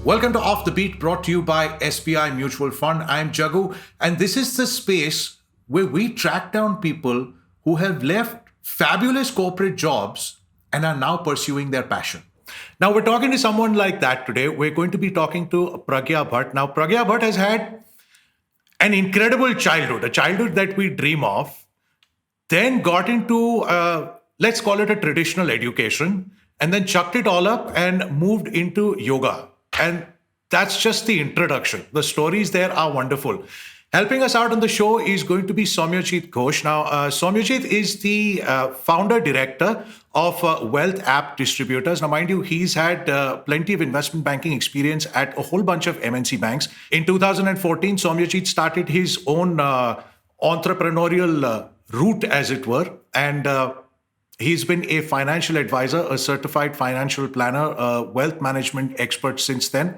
Welcome to Off the Beat, brought to you by SBI Mutual Fund. I'm Jagu, and this is the space where we track down people who have left fabulous corporate jobs and are now pursuing their passion. Now, we're talking to someone like that today. We're going to be talking to Pragya Bhatt. Now, Pragya Bhatt has had an incredible childhood, a childhood that we dream of, then got into, let's call it a traditional education, and then chucked it all up and moved into yoga. And that's just the introduction. The stories there are wonderful. Helping us out on the show is going to be Soumyajit Ghosh. Now, Soumyajit is the founder director of Wealth App Distributors. Now, mind you, he's had plenty of investment banking experience at a whole bunch of MNC banks. In 2014, Soumyajit started his own entrepreneurial route, as it were, and he's been a financial advisor, a certified financial planner, a wealth management expert since then.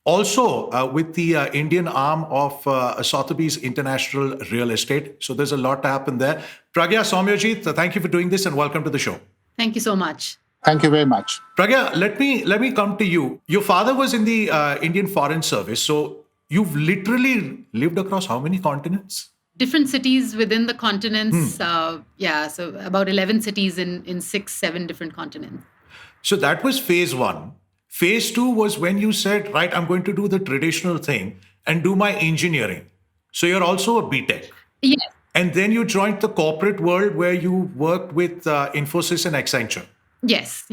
Also, with the Indian arm of Sotheby's International Real Estate. So there's a lot to happen there. Pragya, Soumyajit, thank you for doing this and welcome to the show. Thank you so much. Thank you very much. Pragya, let me come to you. Your father was in the Indian Foreign Service. So you've literally lived across how many continents? Different cities within the continents. So about 11 cities in 6-7 different continents. So that was phase one. Phase two was when you said, right, I'm going to do the traditional thing and do my engineering. So you're also a BTech. Yes. And then you joined the corporate world where you worked with Infosys and Accenture. Yes.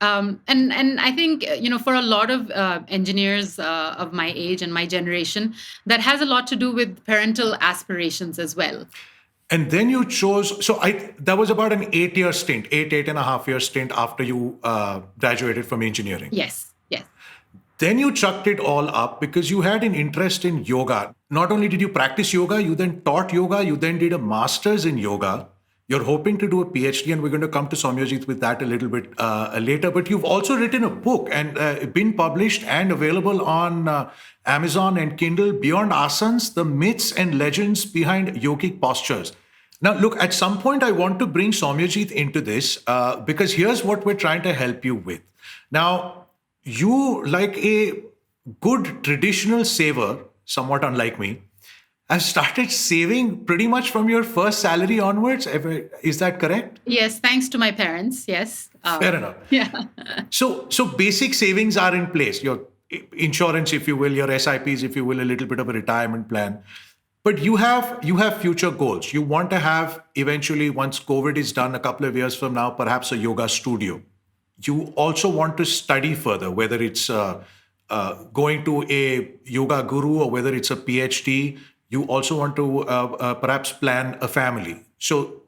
And I think, for a lot of engineers of my age and my generation, that has a lot to do with parental aspirations as well. And then you chose, that was about an 8-year stint, 8.5-year stint after you graduated from engineering. Yes. Then you chucked it all up because you had an interest in yoga. Not only did you practice yoga, you then taught yoga, you then did a master's in yoga. You're hoping to do a PhD, and we're going to come to Soumyajit with that a little bit later. But you've also written a book and been published and available on Amazon and Kindle, Beyond Asanas, the Myths and Legends Behind Yogic Postures. Now, look, at some point, I want to bring Soumyajit into this because here's what we're trying to help you with. Now, you, like a good traditional saver, somewhat unlike me, have started saving pretty much from your first salary onwards. Is that correct? Yes, thanks to my parents. Yes. Fair enough. Yeah. So basic savings are in place. Your insurance, if you will, your SIPs, if you will, a little bit of a retirement plan. But you have future goals. You want to have eventually, once COVID is done, a couple of years from now, perhaps a yoga studio. You also want to study further, whether it's going to a yoga guru or whether it's a PhD. You also want to perhaps plan a family. So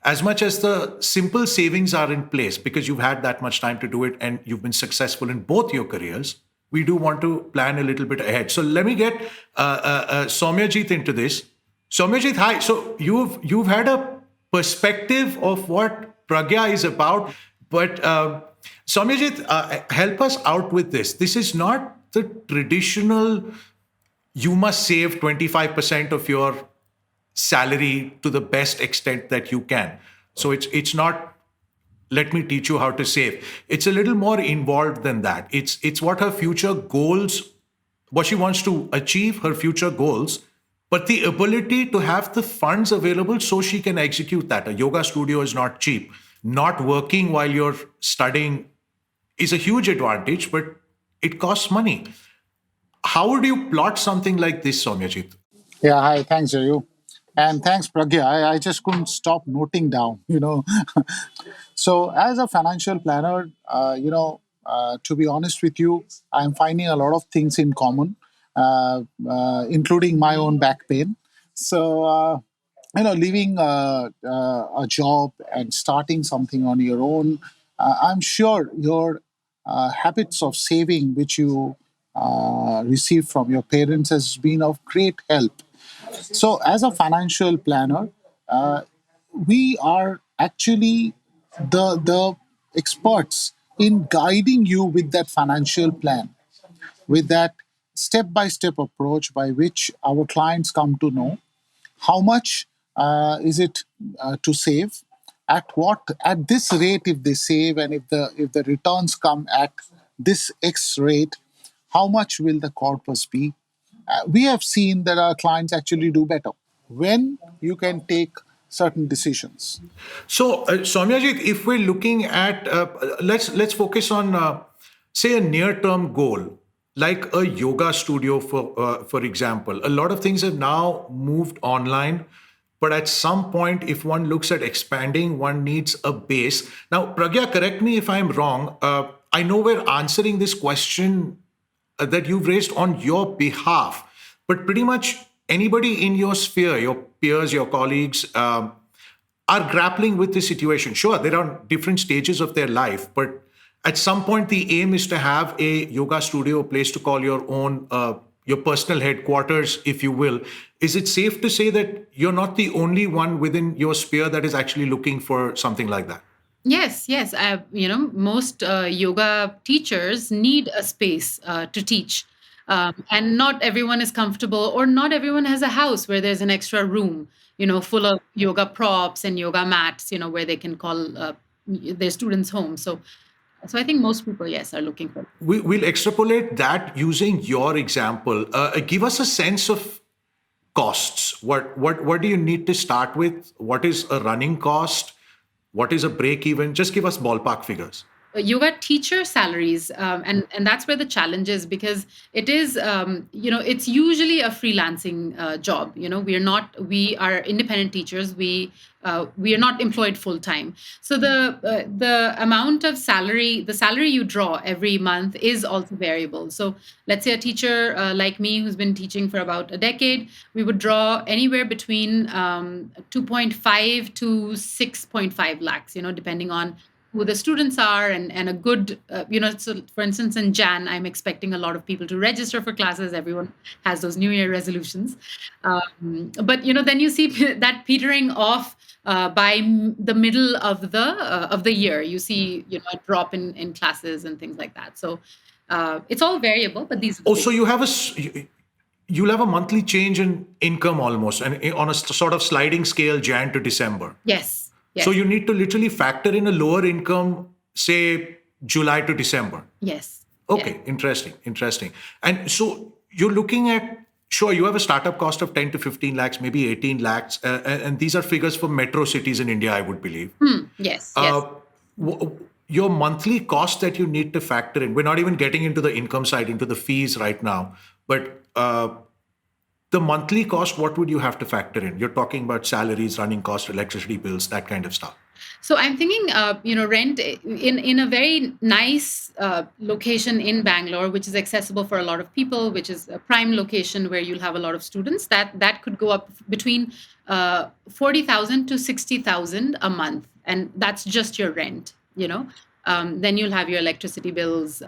as much as the simple savings are in place because you've had that much time to do it and you've been successful in both your careers, we do want to plan a little bit ahead. So let me get Soumyajit into this. Soumyajit, hi. So you've had a perspective of what Pragya is about, but Soumyajit, help us out with this. This is not the traditional, you must save 25% of your salary to the best extent that you can. So it's not, let me teach you how to save. It's a little more involved than that. It's what her future goals, what she wants to achieve, her future goals, but the ability to have the funds available so she can execute that. A yoga studio is not cheap. Not working while you're studying is a huge advantage, but it costs money. How would you plot something like this, Soumyajit? Yeah, hi, thanks, Jayu. And thanks, Pragya. I just couldn't stop noting down, So as a financial planner, to be honest with you, I'm finding a lot of things in common, including my own back pain. So, leaving a job and starting something on your own, I'm sure your habits of saving, which you received from your parents, has been of great help. So, as a financial planner, we are actually the experts in guiding you with that financial plan, with that step-by-step approach by which our clients come to know how much is it to save, at this rate if they save, and if the returns come at this X rate, How much will the corpus be? We have seen that our clients actually do better when you can take certain decisions. So, Soumyajit, if we're looking at, let's focus on, say, a near-term goal, like a yoga studio, for example. A lot of things have now moved online, but at some point, if one looks at expanding, one needs a base. Now, Pragya, correct me if I'm wrong. I know we're answering this question that you've raised on your behalf, but pretty much anybody in your sphere, your peers, your colleagues, are grappling with this situation. Sure, they're on different stages of their life, but at some point, the aim is to have a yoga studio, a place to call your own, your personal headquarters, if you will. Is it safe to say that you're not the only one within your sphere that is actually looking for something like that? Yes, yes. Most yoga teachers need a space to teach. And not everyone is comfortable, or not everyone has a house where there's an extra room, full of yoga props and yoga mats, where they can call their students home. So I think most people, yes, are looking for. We'll extrapolate that using your example. Give us a sense of costs. What do you need to start with? What is a running cost? What is a break even? Just give us ballpark figures. Yoga teacher salaries, and that's where the challenge is, because it is it's usually a freelancing job. We are independent teachers. We are not employed full time. So the amount of salary, the salary you draw every month, is also variable. So let's say a teacher like me, who's been teaching for about a decade, we would draw anywhere between 2.5 to 6.5 lakhs, depending on who the students are, and a good, so for instance, in Jan, I'm expecting a lot of people to register for classes. Everyone has those New Year resolutions. But, then you see that petering off by the middle of the year. You see, a drop in classes and things like that. So it's all variable, but these. Oh, so you'll have a monthly change in income almost, and on a sort of sliding scale, Jan to December. Yes. Yes. So you need to literally factor in a lower income, say July to December. Yes. Okay, yes. interesting. And so you're looking at, sure, you have a startup cost of 10 to 15 lakhs, maybe 18 lakhs. And these are figures for metro cities in India, I would believe. Yes. Your monthly cost that you need to factor in, we're not even getting into the income side, into the fees right now, but the monthly cost, what would you have to factor in? You're talking about salaries, running costs, electricity bills, that kind of stuff. So I'm thinking, rent in a very nice location in Bangalore, which is accessible for a lot of people, which is a prime location where you'll have a lot of students. That could go up between 40,000 to 60,000 a month, and that's just your rent. Then you'll have your electricity bills.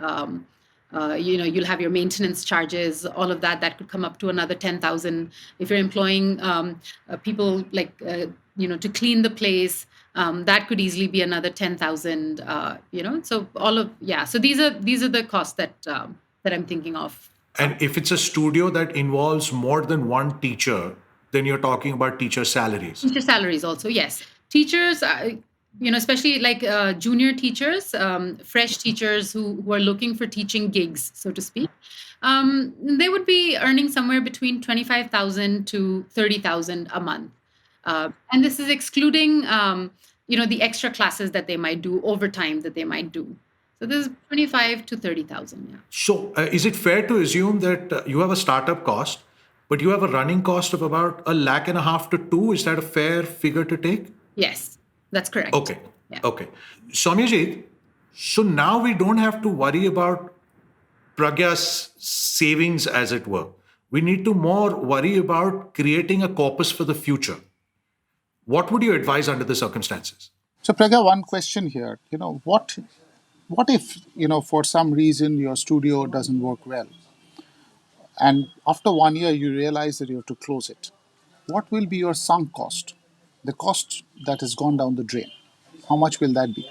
You'll have your maintenance charges, all of that. That could come up to another 10,000. If you're employing people like, to clean the place, that could easily be another 10,000. So So these are the costs that I'm thinking of. And if it's a studio that involves more than one teacher, then you're talking about teacher salaries. Teacher salaries also, yes. Teachers, especially like junior teachers, fresh teachers who are looking for teaching gigs, so to speak, they would be earning somewhere between 25,000 to 30,000 a month. And this is excluding, the extra classes that they might do, overtime that they might do. So this is 25 to 30,000. Yeah. So is it fair to assume that you have a startup cost, but you have a running cost of about 1.5 lakh to 2? Is that a fair figure to take? Yes, that's correct. Okay. Yeah. Okay. Soumyajit, so now we don't have to worry about Pragya's savings, as it were. We need to more worry about creating a corpus for the future. What would you advise under the circumstances? So, Pragya, one question here. What if, for some reason your studio doesn't work well, and after 1 year you realize that you have to close it? What will be your sunk cost? The cost that has gone down the drain. How much will that be?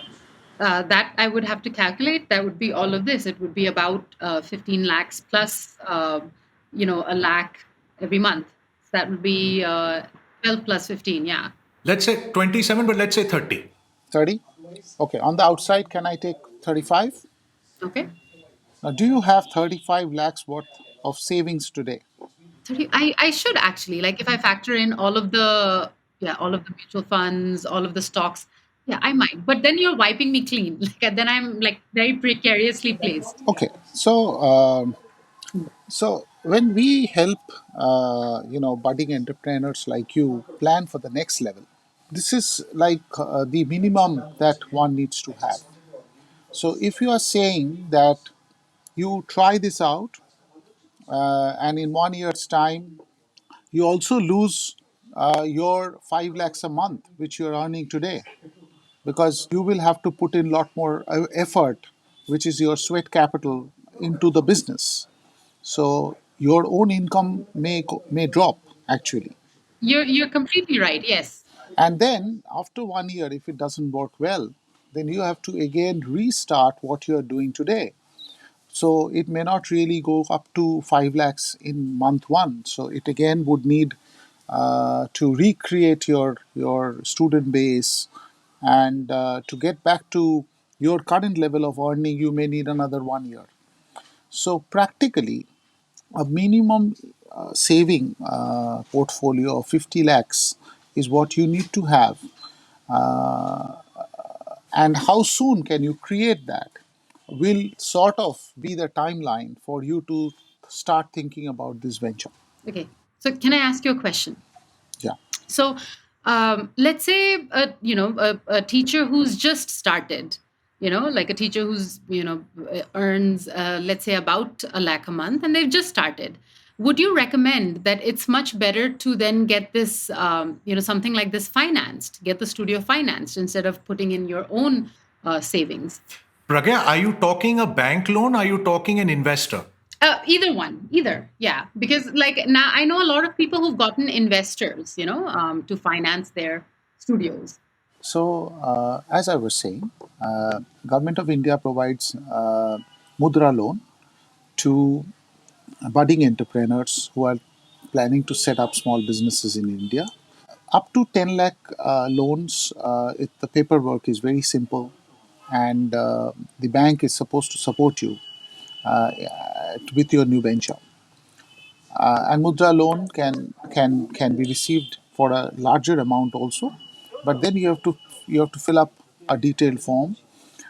That I would have to calculate. That would be all of this. It would be about 15 lakhs plus, a lakh every month. So that would be 12 plus 15, yeah. Let's say 27, but let's say 30. 30? Okay. On the outside, can I take 35? Okay. Now, do you have 35 lakhs worth of savings today? 30, I should actually, like, if I factor in all of the, yeah, all of the mutual funds, all of the stocks, yeah, I might. But then you're wiping me clean. Like, then I'm like very precariously placed. Okay, so when we help budding entrepreneurs like you plan for the next level, this is like the minimum that one needs to have. So if you are saying that you try this out, and in 1 year's time you also lose your 5 lakhs a month which you're earning today, because you will have to put in a lot more effort, which is your sweat capital, into the business. So your own income may drop actually. You're completely right. Yes. And then after 1 year, if it doesn't work well, then you have to again restart what you're doing today. So it may not really go up to 5 lakhs in month one. So it again would need to recreate your student base, and to get back to your current level of earning, you may need another 1 year. So practically, a minimum saving portfolio of 50 lakhs is what you need to have. And how soon can you create that will sort of be the timeline for you to start thinking about this venture. Okay. So can I ask you a question? Yeah. So, let's say a teacher who's just started, like a teacher who's earns let's say about a lakh a month, and they've just started. Would you recommend that it's much better to then get this, something like this financed, get the studio financed instead of putting in your own savings? Pragya, are you talking a bank loan? Are you talking an investor? Either one, either. Yeah. Because like now I know a lot of people who've gotten investors, to finance their studios. So, as I was saying, Government of India provides mudra loan to budding entrepreneurs who are planning to set up small businesses in India. Up to 10 lakh loans, the paperwork is very simple, and the bank is supposed to support you uh, with your new venture. And mudra loan can be received for a larger amount also, but then you have to fill up a detailed form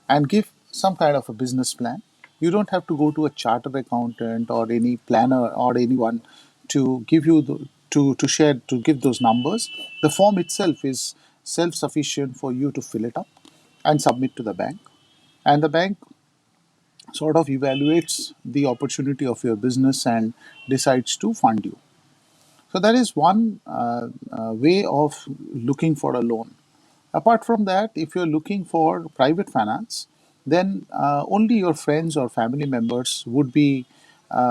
and give some kind of a business plan. You don't have to go to a chartered accountant or any planner or anyone to give you to give those numbers. The form itself is self sufficient for you to fill it up and submit to the bank, and the bank sort of evaluates the opportunity of your business and decides to fund you. So that is one way of looking for a loan. Apart from that, if you're looking for private finance, then only your friends or family members would be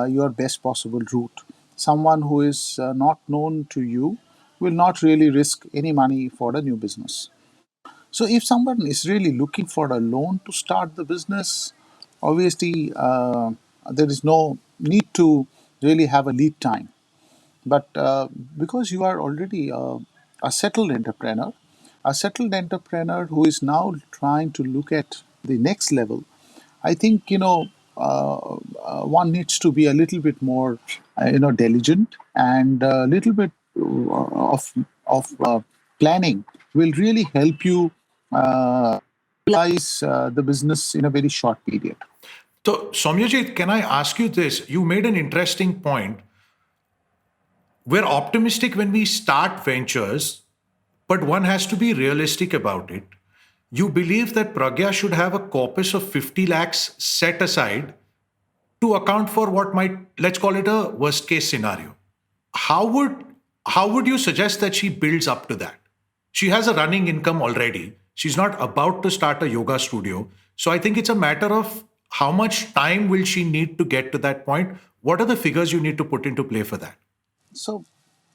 your best possible route. Someone who is not known to you will not really risk any money for a new business. So if someone is really looking for a loan to start the business, obviously there is no need to really have a lead time. But because you are already a settled entrepreneur who is now trying to look at the next level, I think one needs to be a little bit more diligent, and a little bit of planning will really help you realize the business in a very short period. So, Soumyajit, can I ask you this? You made an interesting point. We're optimistic when we start ventures, but one has to be realistic about it. You believe that Pragya should have a corpus of 50 lakhs set aside to account for what might, let's call it a worst case scenario. How would how would you suggest that she builds up to that? She has a running income already. She's not about to start a yoga studio. So I think it's a matter of how much time will she need to get to that point? What are the figures you need to put into play for that? So,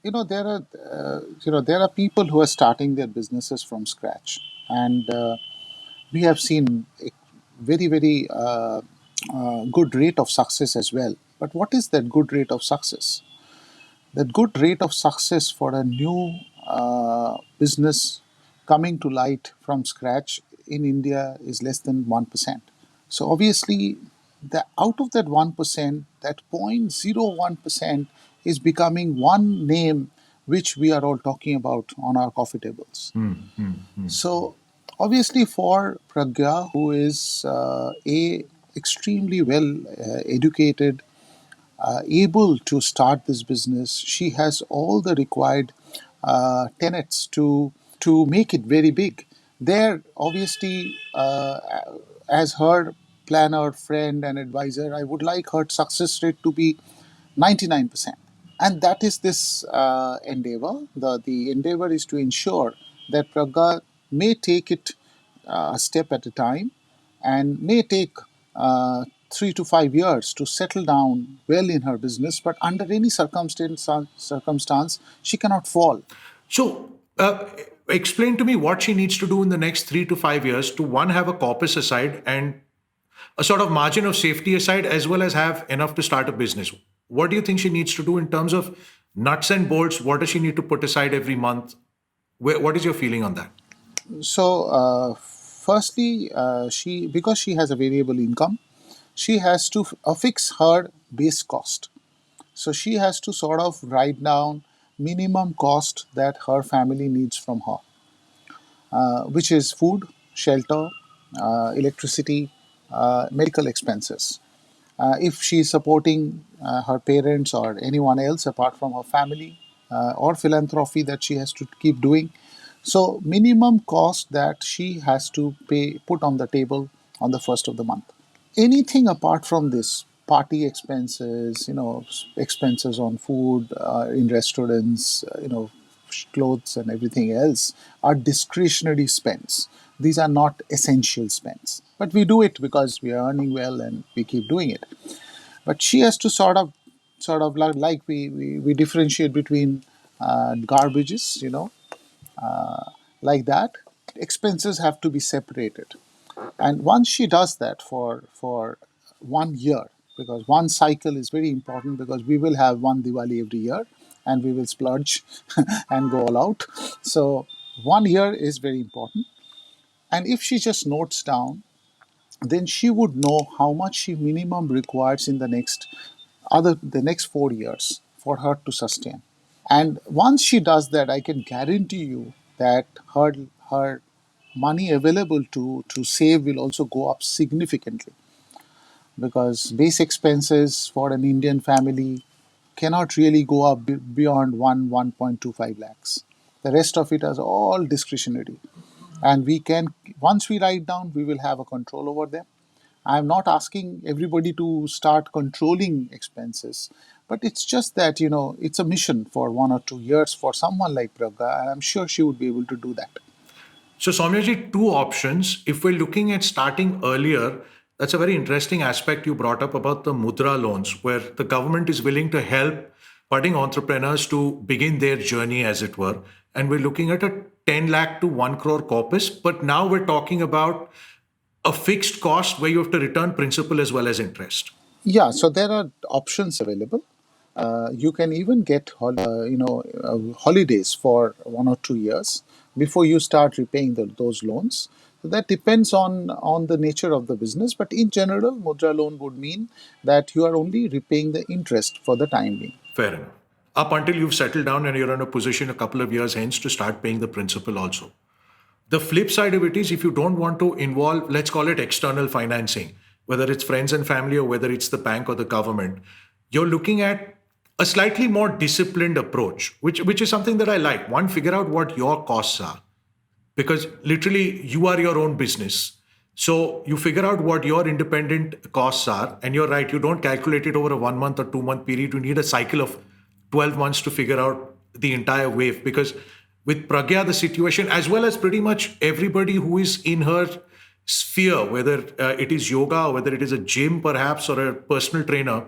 there are people who are starting their businesses from scratch, and we have seen a very good rate of success as well. But what is that good rate of success? That good rate of success for a new business coming to light from scratch in India is less than 1%. So obviously, out of that 1%, that 0.01% is becoming one name which we are all talking about on our coffee tables. So obviously for Pragya, who is a extremely well educated, able to start this business, she has all the required tenets to make it very big. There, obviously, as her planner, friend, and advisor, I would like her success rate to be 99%. And that is this endeavor. The endeavor is to ensure that Pragya may take it a step at a time and may take 3 to 5 years to settle down well in her business, but under any circumstance, she cannot fall. So, explain to me what she needs to do in the next 3 to 5 years to one, have a corpus aside and a sort of margin of safety aside, as well as have enough to start a business. What do you think she needs to do in terms of nuts and bolts? What does she need to put aside every month? What is your feeling on that? So, firstly, she because she has a variable income, she has to affix her base cost. So she has to sort of write down minimum cost that her family needs from her, which is food, shelter, electricity, medical expenses. If she is supporting her parents or anyone else apart from her family, or philanthropy that she has to keep doing. So minimum cost that she has to pay, put on the table on the first of the month. Anything apart from this, party expenses, expenses on food in restaurants, clothes and everything else, are discretionary spends. These are not essential spends, but we do it because we are earning well and we keep doing it. But she has to sort of like we differentiate between garbages, like that. Expenses have to be separated. And once she does that for 1 year, because one cycle is very important, because we will have one Diwali every year and we will splurge and go all out. So 1 year is very important. And if she just notes down, then she would know how much she minimum requires in the next 4 years for her to sustain. And once she does that, I can guarantee you that her money available to save will also go up significantly, because base expenses for an Indian family cannot really go up beyond 1.25 lakhs. The rest of it is all discretionary, and we can, once we write down, we will have a control over them. I'm not asking everybody to start controlling expenses, but it's just that it's a mission for 1 or 2 years for someone like Pragya, and I'm sure she would be able to do that. So, Soumyaji, two options. If we're looking at starting earlier, that's a very interesting aspect you brought up about the Mudra loans, where the government is willing to help budding entrepreneurs to begin their journey, as it were. And we're looking at a 10 lakh to 1 crore corpus. But now we're talking about a fixed cost where you have to return principal as well as interest. Yeah, so there are options available. You can even get holidays for 1 or 2 years before you start repaying those loans. So that depends on the nature of the business, but in general, Mudra loan would mean that you are only repaying the interest for the time being. Fair enough. Up until you've settled down and you're in a position a couple of years hence to start paying the principal also. The flip side of it is, if you don't want to involve, let's call it external financing, whether it's friends and family or whether it's the bank or the government, you're looking at a slightly more disciplined approach, which is something that I like. One, figure out what your costs are, because literally you are your own business. So you figure out what your independent costs are, and you're right, you don't calculate it over a 1 month or 2 month period. You need a cycle of 12 months to figure out the entire wave, because with Pragya, the situation, as well as pretty much everybody who is in her sphere, whether it is yoga or whether it is a gym perhaps or a personal trainer,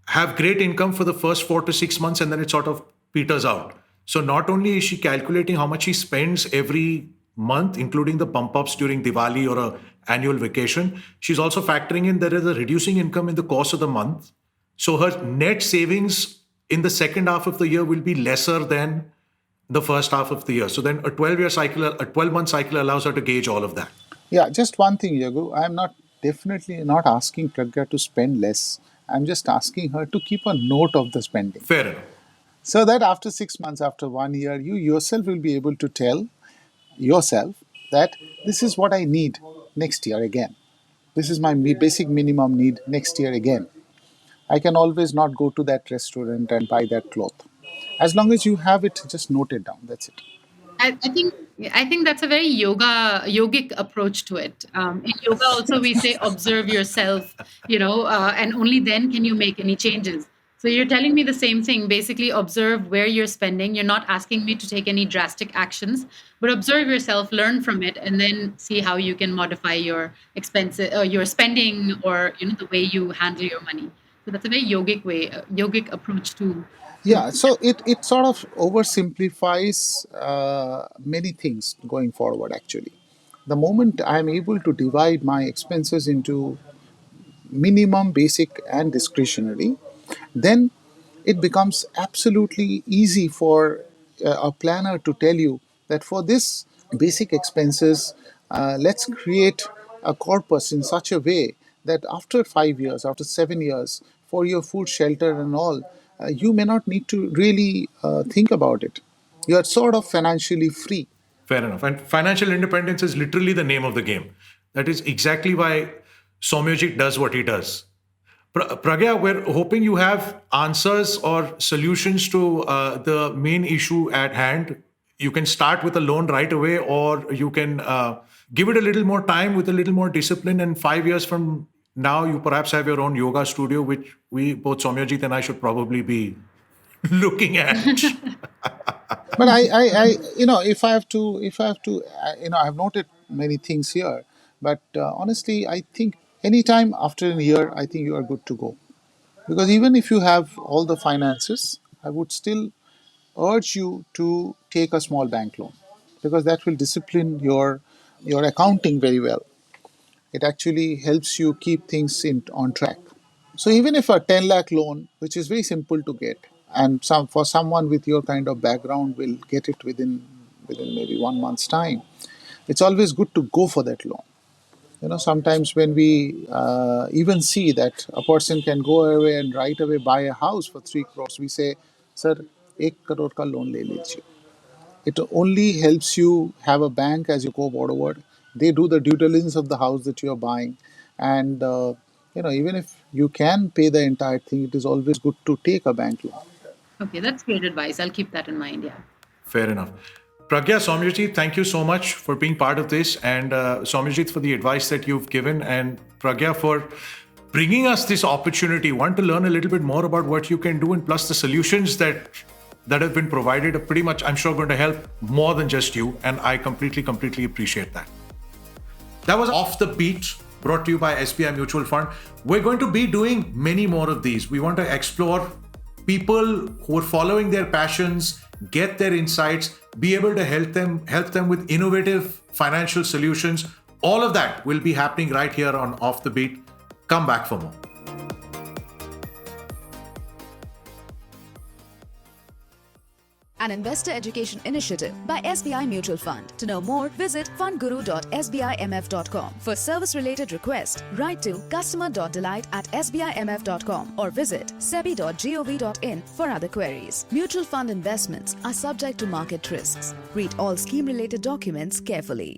have great income for the first 4 to 6 months and then it sort of peters out. So not only is she calculating how much she spends every month, including the bump ups during Diwali or a annual vacation, she's also factoring in there is a reducing income in the course of the month. So her net savings in the second half of the year will be lesser than the first half of the year. So then a 12-month cycle allows her to gauge all of that. Yeah, just one thing, Yagu. I'm not definitely not asking Pragya to spend less. I'm just asking her to keep a note of the spending. Fair enough. So that after 6 months, after 1 year, you yourself will be able to tell yourself that this is what I need next year again. This is my basic minimum need next year again. I can always not go to that restaurant and buy that cloth. As long as you have it, just note it down. That's it. I think that's a very yogic approach to it. In yoga, also we say observe yourself, and only then can you make any changes. So you're telling me the same thing. Basically, observe where you're spending. You're not asking me to take any drastic actions, but observe yourself, learn from it, and then see how you can modify your expenses, your spending, or the way you handle your money. So that's a very yogic approach to. Yeah, so it sort of oversimplifies many things going forward, actually. The moment I'm able to divide my expenses into minimum, basic, and discretionary, then it becomes absolutely easy for a planner to tell you that for this basic expenses, let's create a corpus in such a way that after 5 years, after 7 years, for your food, shelter, and all, you may not need to really think about it. You are sort of financially free. Fair enough. And financial independence is literally the name of the game. That is exactly why Soumyajit does what he does. Pragya, we're hoping you have answers or solutions to the main issue at hand. You can start with a loan right away, or you can give it a little more time with a little more discipline. And 5 years from now, you perhaps have your own yoga studio, which we, both Soumyajit and I, should probably be looking at. But if I have to, I have noted many things here. But honestly, I think anytime after a year, I think you are good to go. Because even if you have all the finances, I would still urge you to take a small bank loan, because that will discipline your accounting very well. It actually helps you keep things on track. So even if a 10 lakh loan, which is very simple to get, and for someone with your kind of background will get it within maybe 1 month's time, it's always good to go for that loan. Sometimes when we even see that a person can go away and right away buy a house for 3 crores, we say, "Sir, 1 crore ka loan le lijiye." It only helps you have a bank as you go forward. They do the due diligence of the house that you are buying, and even if you can pay the entire thing, it is always good to take a bank loan. Okay, that's great advice. I'll keep that in mind. Yeah. Fair enough. Pragya, Soumyajit, thank you so much for being part of this, and Soumyajit for the advice that you've given, and Pragya for bringing us this opportunity. Want to learn a little bit more about what you can do, and plus the solutions that have been provided are pretty much, I'm sure, going to help more than just you, and I completely appreciate that. That was Off the Beat, brought to you by SBI Mutual Fund. We're going to be doing many more of these. We want to explore people who are following their passions, get their insights, be able to help them with innovative financial solutions. All of that will be happening right here on Off the Beat. Come back for more. An investor education initiative by SBI Mutual Fund. To know more, visit fundguru.sbimf.com. For service-related requests, write to customer.delight@sbimf.com or visit sebi.gov.in for other queries. Mutual fund investments are subject to market risks. Read all scheme-related documents carefully.